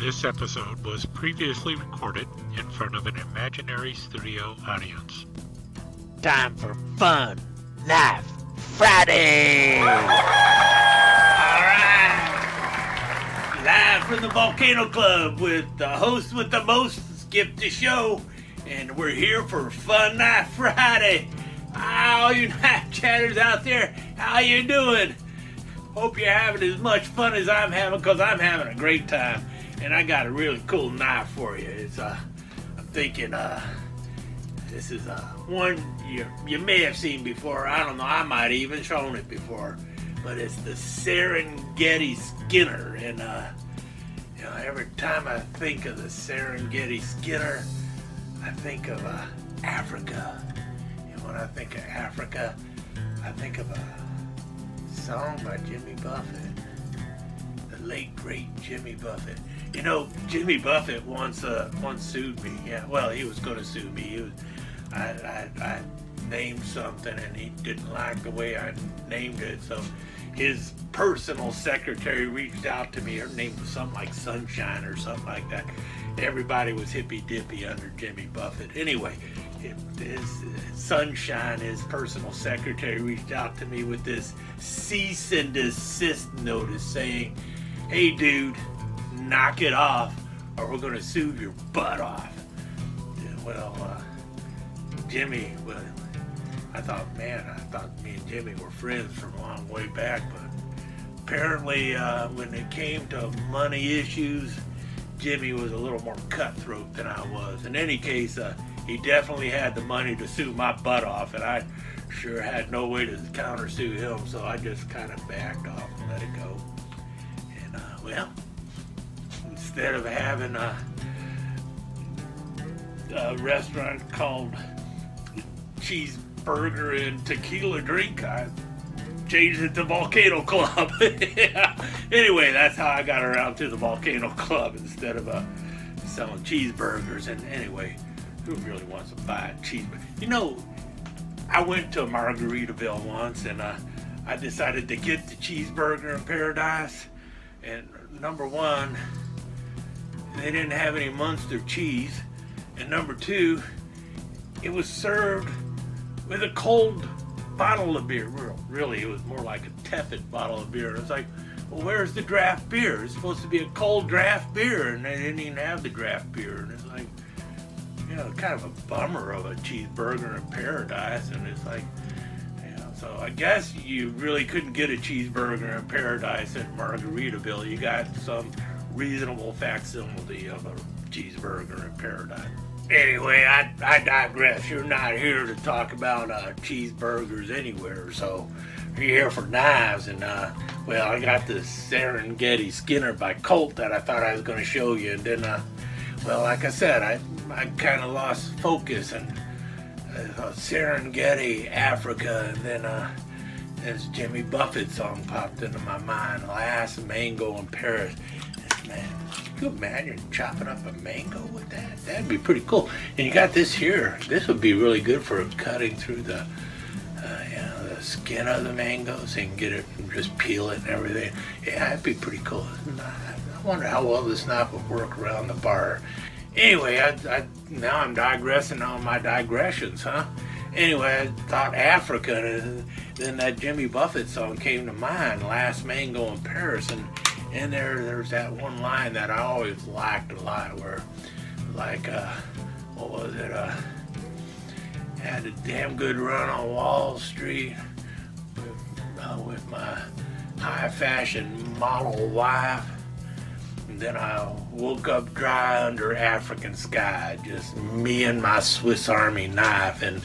This episode was previously recorded in front of an imaginary studio audience. Time for Fun Knife Friday! Alright! Live from the Volcano Club with the host with the most, DeSheau's, and we're here for Fun Knife Friday. All you knife chatters out there, how you doing? Hope you're having as much fun as I'm having, because I'm having a great time. And I got a really cool knife for you. It's I'm thinking this is one you may have seen before. I don't know, I might even shown it before. But it's the Serengeti Skinner. And you know, every time I think of the Serengeti Skinner, I think of Africa. And when I think of Africa, I think of a song by Jimmy Buffett. The late great Jimmy Buffett. You know, Jimmy Buffett once sued me. Yeah, well, he was going to sue me. I named something and he didn't like the way I named it, so his personal secretary reached out to me. Her name was something like Sunshine or something like that. Everybody was hippy-dippy under Jimmy Buffett. Anyway, his Sunshine, his personal secretary, reached out to me with this cease and desist notice saying, "Hey, dude, knock it off or we're going to sue your butt off." Yeah, well, Jimmy, well, I thought me and Jimmy were friends from a long way back, but apparently when it came to money issues, Jimmy was a little more cutthroat than I was. In any case, he definitely had the money to sue my butt off, and I sure had no way to countersue him, so I just kind of backed off and let it go. And, well, instead of having a restaurant called Cheeseburger and Tequila Drink, I changed it to Volcano Club. Yeah. Anyway, that's how I got around to the Volcano Club instead of selling cheeseburgers. And anyway, who really wants to buy a cheeseburger? You know, I went to Margaritaville once and I decided to get the cheeseburger in paradise. And number one, they didn't have any Munster cheese. And number two, it was served with a cold bottle of beer. Really, it was more like a tepid bottle of beer. It's like, well, where's the draft beer? It's supposed to be a cold draft beer, and they didn't even have the draft beer. And it's like, you know, kind of a bummer of a cheeseburger in paradise. And it's like, you know, so I guess you really couldn't get a cheeseburger in paradise at Margaritaville. You got some reasonable facsimile of a cheeseburger in paradise. Anyway, I digress. You're not here to talk about cheeseburgers anywhere, so you're here for knives. And well, I got this Serengeti Skinner by Colt that I thought I was going to show you, and then well, like I said, I kind of lost focus, and Serengeti, Africa, and then this Jimmy Buffett song popped into my mind, Last Mango in Paris. Man, could you imagine chopping up a mango with that? That'd be pretty cool. And you got this here. This would be really good for cutting through the, you know, the skin of the mango, so you can get it and just peel it and everything. Yeah, that'd be pretty cool. I wonder how well this knife would work around the bar. Anyway, now I'm digressing on my digressions, huh? Anyway, I thought Africa, and then that Jimmy Buffett song came to mind, Last Mango in Paris, and there's that one line that I always liked a lot, where, like, what was it? Had a damn good run on Wall Street with my high fashion model wife. And then I woke up dry under African sky, just me and my Swiss Army knife. And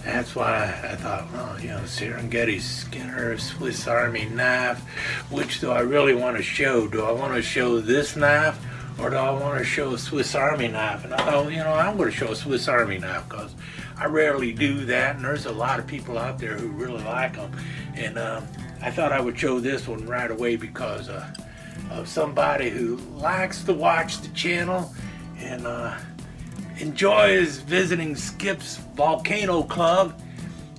that's why I thought, well, you know, Serengeti Skinner, Swiss Army knife. Which do I really want to show? Do I want to show this knife, or do I want to show a Swiss Army knife? And I thought, you know, I'm going to show a Swiss Army knife because I rarely do that, and there's a lot of people out there who really like them. And I thought I would show this one right away because of somebody who likes to watch the channel and enjoys visiting Skip's Volcano Club,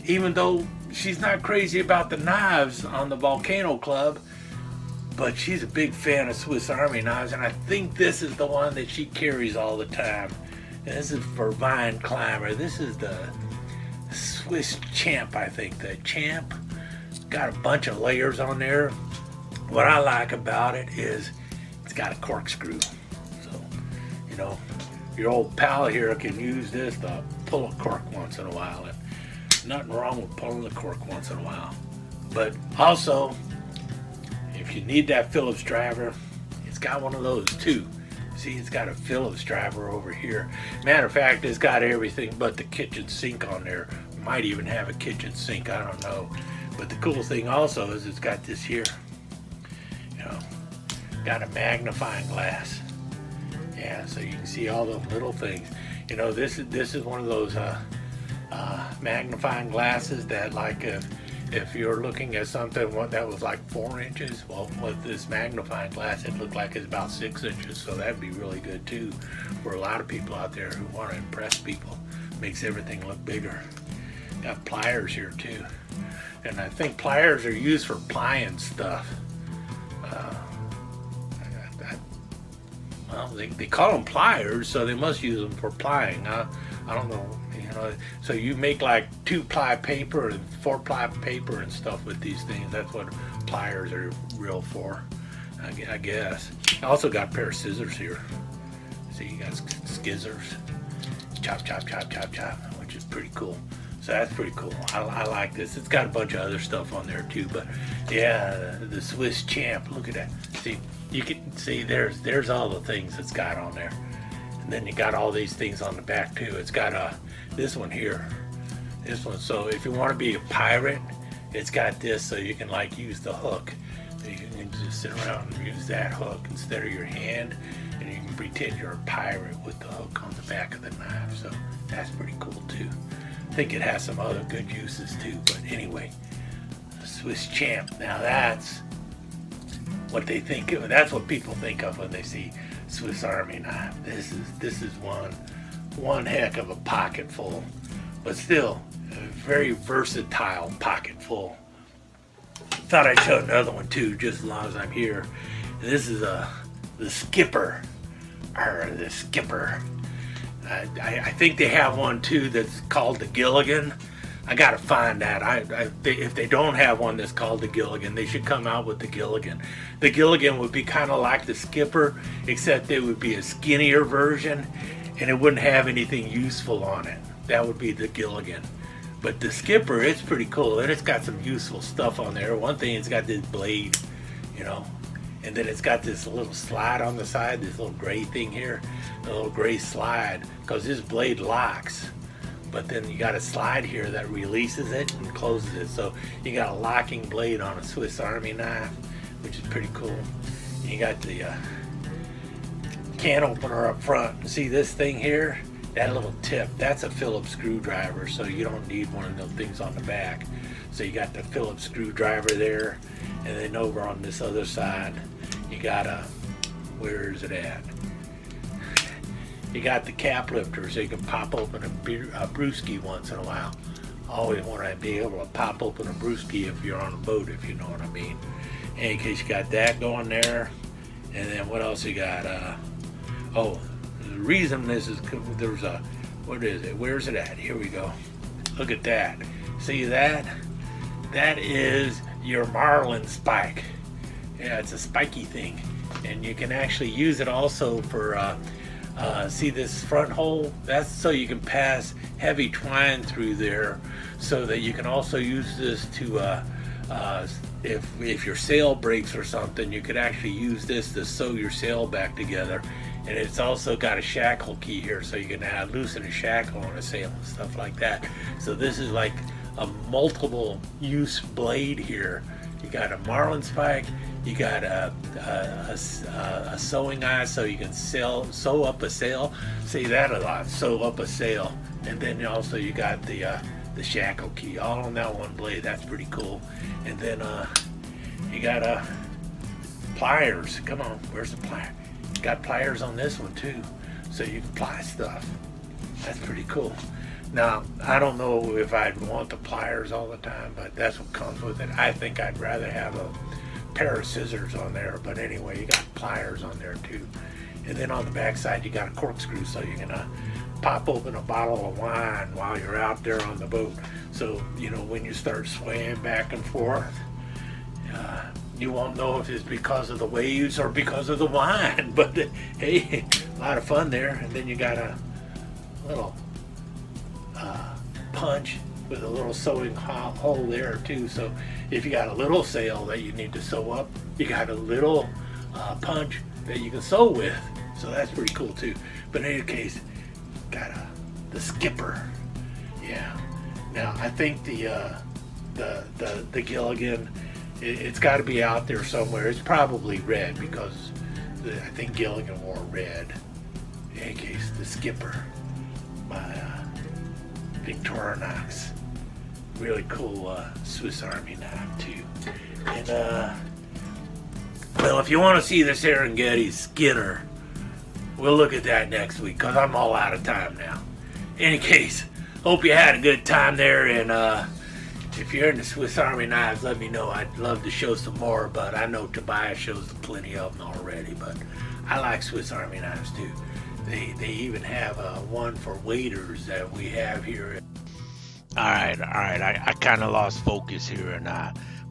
even though she's not crazy about the knives on the Volcano Club. but she's a big fan of Swiss Army knives, and I think this is the one that she carries all the time. And this is for vine climber. This is the Swiss Champ, I think. The Champ. It's got a bunch of layers on there. What I like about it is it's got a corkscrew. So, you know, your old pal here can use this to pull a cork once in a while. And nothing wrong with pulling the cork once in a while. But also, if you need that Phillips driver, it's got one of those too. See, it's got a Phillips driver over here. Matter of fact, it's got everything but the kitchen sink on there. Might even have a kitchen sink, I don't know. But the cool thing also is it's got this here. You know, got a magnifying glass. Yeah, so you can see all those little things. You know, this is one of those magnifying glasses that, like, if you're looking at something that was like 4 inches, well, with this magnifying glass, it looked like it's about 6 inches. So that'd be really good too for a lot of people out there who want to impress people. Makes everything look bigger. Got pliers here too, and I think pliers are used for plying stuff. Well, they call them pliers, so they must use them for plying. I don't know, you know. So you make like 2-ply paper and 4-ply paper and stuff with these things. That's what pliers are real for, I guess. I also got a pair of scissors here. See, you got skizzers. Chop, chop, chop, chop, chop, which is pretty cool. So that's pretty cool. I like this. It's got a bunch of other stuff on there too, but yeah, the Swiss Champ. Look at that. See, you can see there's all the things it's got on there, and then you got all these things on the back too. It's got this one here, this one. So if you want to be a pirate, it's got this, so you can like use the hook. You can just sit around and use that hook instead of your hand, and you can pretend you're a pirate with the hook on the back of the knife. So that's pretty cool too. I think it has some other good uses too, but anyway, the Swiss Champ. Now that's what they think of. That's what people think of when they see Swiss Army knife. This is one heck of a pocket full, but still a very versatile pocket full. Thought I'd show another one too, just as long as I'm here. This is the Skipper, or the Skipper. I think they have one too that's called the Gilligan. I gotta find that. If they don't have one that's called the Gilligan, they should come out with the Gilligan. The Gilligan would be kind of like the Skipper, except it would be a skinnier version, and it wouldn't have anything useful on it. That would be the Gilligan. But the Skipper, it's pretty cool, and it's got some useful stuff on there. One thing, it's got this blade, you know, and then it's got this little slide on the side, this little gray thing here, a little gray slide, because this blade locks. But then you got a slide here that releases it and closes it. So you got a locking blade on a Swiss Army knife, which is pretty cool. And you got the can opener up front. See this thing here? That little tip, that's a Phillips screwdriver, so you don't need one of those things on the back. So you got the Phillips screwdriver there, and then over on this other side, you got where is it at? You got the cap lifter, so you can pop open a brewski once in a while. Always want to be able to pop open a brewski if you're on a boat, if you know what I mean. In case you got that going there, and then what else you got? Oh, the reason this is, there's a, what is it? Where's it at? Here we go. Look at that. See that? That is your marlin spike. Yeah, it's a spiky thing, and you can actually use it also for. See this front hole? That's so you can pass heavy twine through there, so that you can also use this to, if your sail breaks or something, you could actually use this to sew your sail back together. And it's also got a shackle key here, so you can loosen a shackle on a sail and stuff like that. So this is like a multiple use blade here. You got a marlin spike, you got a sewing eye, so you can sew up a sail. See that a lot, sew up a sail. And then also you got the shackle key, all on that one blade. That's pretty cool. And then you got pliers. Come on, where's the plier? You got pliers on this one too, so you can ply stuff. That's pretty cool. Now, I don't know if I'd want the pliers all the time, but that's what comes with it. I think I'd rather have a pair of scissors on there, but anyway, you got pliers on there too. And then on the back side, you got a corkscrew, so you can pop open a bottle of wine while you're out there on the boat. So, you know, when you start swaying back and forth, you won't know if it's because of the waves or because of the wine. But hey, a lot of fun there. And then you got a little punch with a little sewing hole there too. So if you got a little sail that you need to sew up, you got a little punch that you can sew with. So that's pretty cool too. But in any case, got the skipper. Yeah. Now I think the Gilligan, it's got to be out there somewhere. It's probably red because I think Gilligan wore red. In any case, the skipper by Victorinox. Really cool Swiss Army knife too. And well, if you want to see the Serengeti Skinner, we'll look at that next week because I'm all out of time now. In any case, hope you had a good time there, and if you're into Swiss Army knives, let me know. I'd love to show some more, but I know Tobias shows plenty of them already, but I like Swiss Army knives too. They even have one for waiters that we have here. All right. I kind of lost focus here, and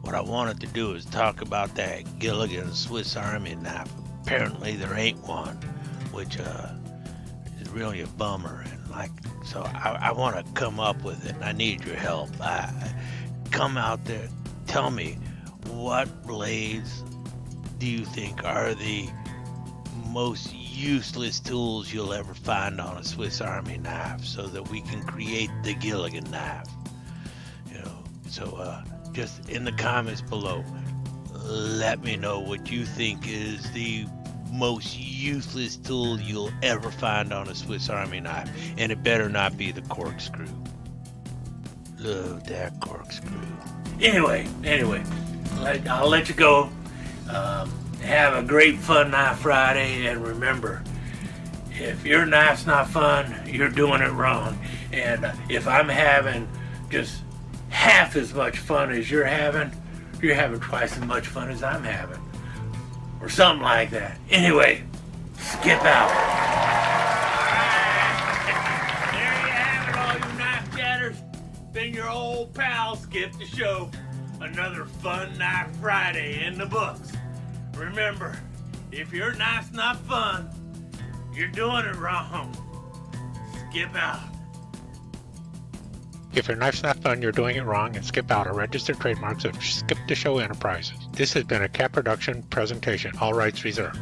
what I wanted to do is talk about that Gilligan Swiss Army knife. Apparently there ain't one, which is really a bummer. And so I want to come up with it, and I need your help. Come out there, tell me, what blades do you think are the most useless tools you'll ever find on a Swiss Army knife, so that we can create the Gilligan knife? You know, so just in the comments below, let me know what you think is the most useless tool you'll ever find on a Swiss Army knife, and it better not be the corkscrew. Love that corkscrew. Anyway, I'll let you go. Have a great Fun Knife Friday, and remember, if your knife's not fun, you're doing it wrong. And if I'm having just half as much fun as you're having twice as much fun as I'm having, or something like that. Anyway, skip out. There you have it, all you knife chatters. Been your old pal, Skip the Show. Another Fun Knife Friday in the books. Remember, if your knife's not fun, you're doing it wrong. Skip out. If your knife's not fun, you're doing it wrong, and Skip Out are registered trademarks of Skip the Show Enterprises. This has been a Cat Production presentation. All rights reserved.